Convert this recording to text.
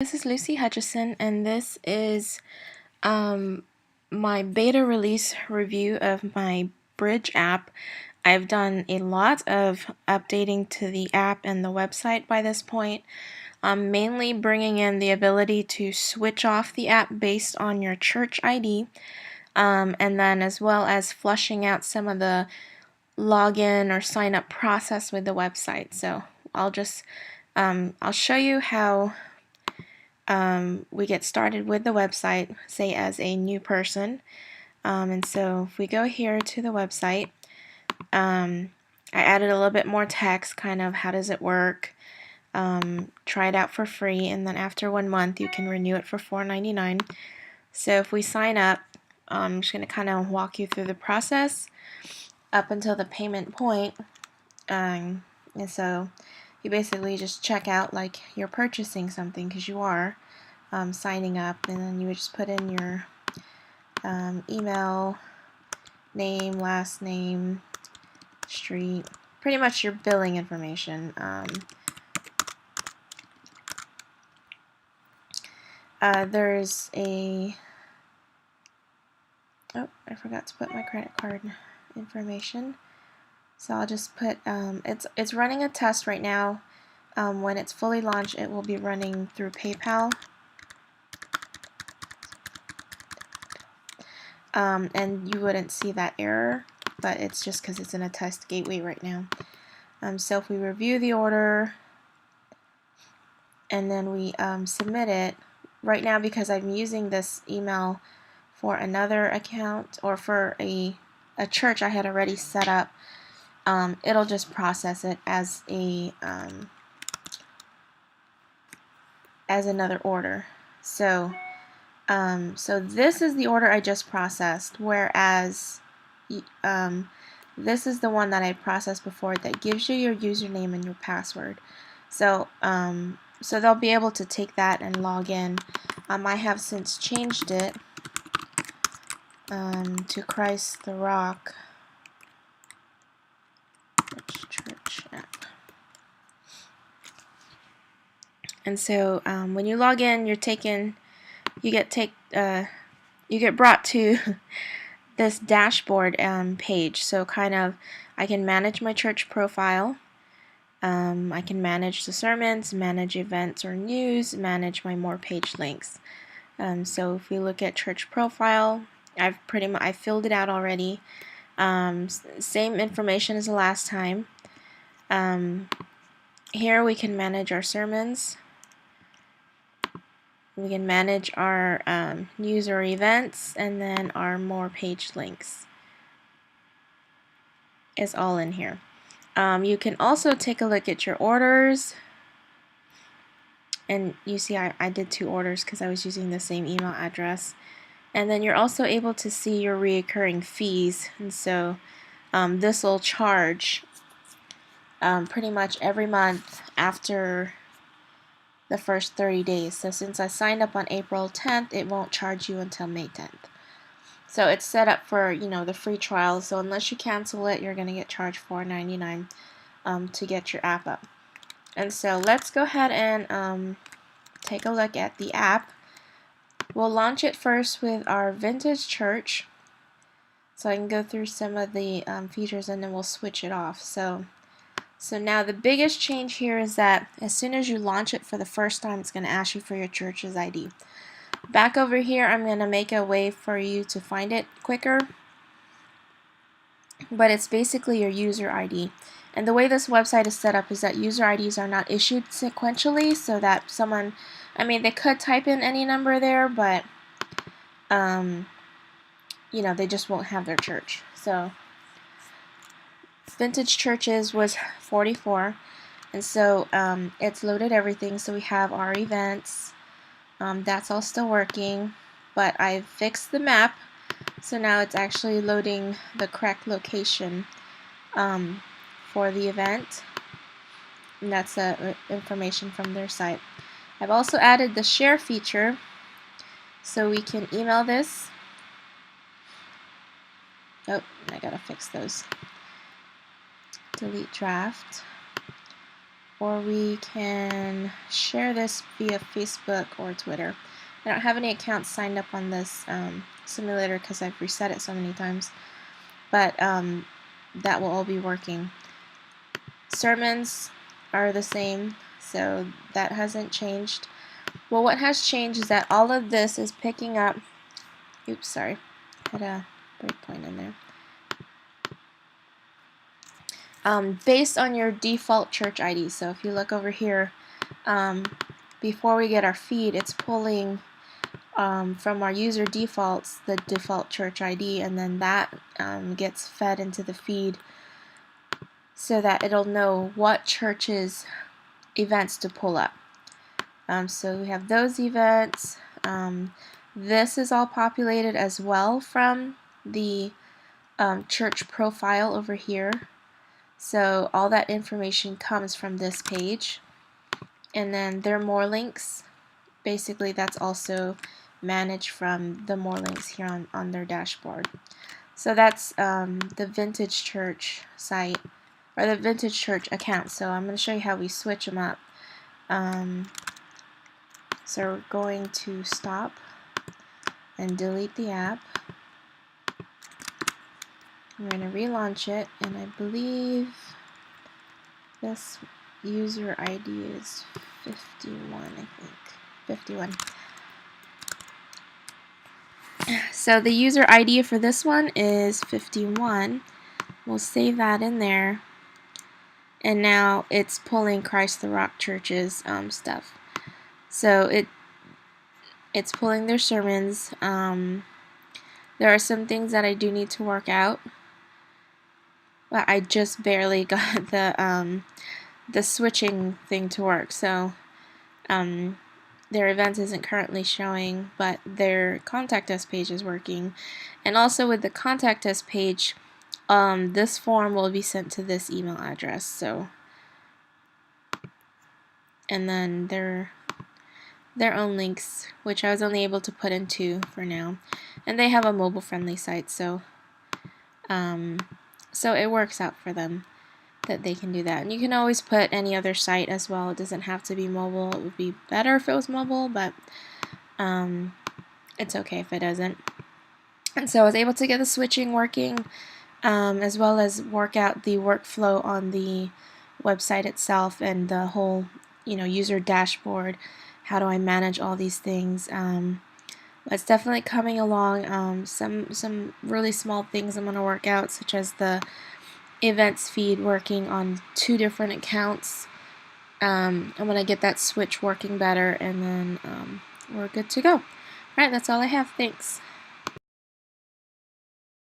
This is Lucy Hutchison, and this is my beta release review of my Bridge app. I've done a lot of updating to the app and the website by this point. I'm mainly bringing in the ability to switch off the app based on your church ID, and then as well as flushing out some of the login or sign up process with the website. So I'll show you how we get started with the website, say as a new person. And so if we go here to the website, I added a little bit more text, kind of how does it work, try it out for free, and then after 1 month you can renew it for $4.99. So if we sign up, I'm just going to kind of walk you through the process up until the payment point. And so you basically just check out like you're purchasing something, because you are signing up, and then you would just put in your email, name, last name, street, pretty much your billing information. There's a I forgot to put my credit card information, so I'll just put it's running a test right now. When it's fully launched, it will be running through PayPal. And you wouldn't see that error, but it's just because it's in a test gateway right now. So if we review the order and then we submit it, right now because I'm using this email for another account or for a church I had already set up, it'll just process it as a as another order. So this is the order I just processed, whereas this is the one that I processed before that gives you your username and your password. So so they'll be able to take that and log in. I have since changed it to Christ the Rock Church app. And so when you log in, you're taken. You get brought to this dashboard page. So kind of, I can manage my church profile. I can manage the sermons, manage events or news, manage my more page links. So if we look at church profile, I filled it out already. Same information as the last time. Here we can manage our sermons. We can manage our news or events, and then our more page links is all in here. You can also take a look at your orders, and you see I did 2 orders because I was using the same email address. And then you're also able to see your recurring fees, and so this will charge pretty much every month after the first 30 days. So since I signed up on April 10th, it won't charge you until May 10th. So it's set up for, the free trial, so unless you cancel it, you're going to get charged $4.99 to get your app up. And so let's go ahead and take a look at the app. We'll launch it first with our vintage church, so I can go through some of the features, and then we'll switch it off. So now the biggest change here is that as soon as you launch it for the first time, it's going to ask you for your church's ID. Back over here, I'm going to make a way for you to find it quicker, but it's basically your user ID. And the way this website is set up is that user IDs are not issued sequentially, so that someone, they could type in any number there, but they just won't have their church. So vintage churches was 44, and so it's loaded everything. So we have our events, that's all still working, but I've fixed the map, so now it's actually loading the correct location for the event, and that's information from their site. I've also added the share feature, so we can email this. Oh, I gotta fix those. Delete draft. or we can share this via Facebook or Twitter. I don't have any accounts signed up on this simulator because I've reset it so many times, but that will all be working. Sermons are the same, so that hasn't changed. Well, what has changed is that all of this is picking up, oops, sorry, had a breakpoint in there. Based on your default church ID. So if you look over here, before we get our feed, it's pulling from our user defaults the default church ID, and then that gets fed into the feed so that it'll know what church's events to pull up. So we have those events. This is all populated as well from the church profile over here. So all that information comes from this page. And then there are more links. Basically, that's also managed from the more links here on their dashboard. So that's the Vintage Church site, or the Vintage Church account. So I'm going to show you how we switch them up. So we're going to stop and delete the app. We're going to relaunch it, and I believe this user ID is 51, I think. 51. So the user ID for this one is 51. We'll save that in there. And now it's pulling Christ the Rock Church's stuff. So it's pulling their sermons. There are some things that I do need to work out. But I just barely got the switching thing to work. So their events isn't currently showing, but their contact us page is working. And also with the contact us page, this form will be sent to this email address. So, and then their own links, which I was only able to put in 2 for now. And they have a mobile friendly site, so so it works out for them that they can do that. And you can always put any other site as well. It doesn't have to be mobile. It would be better if it was mobile, but it's okay if it doesn't. And so I was able to get the switching working, as well as work out the workflow on the website itself and the whole, user dashboard. How do I manage all these things? It's definitely coming along. Some really small things I'm going to work out, such as the events feed working on 2 different accounts. I'm going to get that switch working better, and then we're good to go. Alright, that's all I have. Thanks.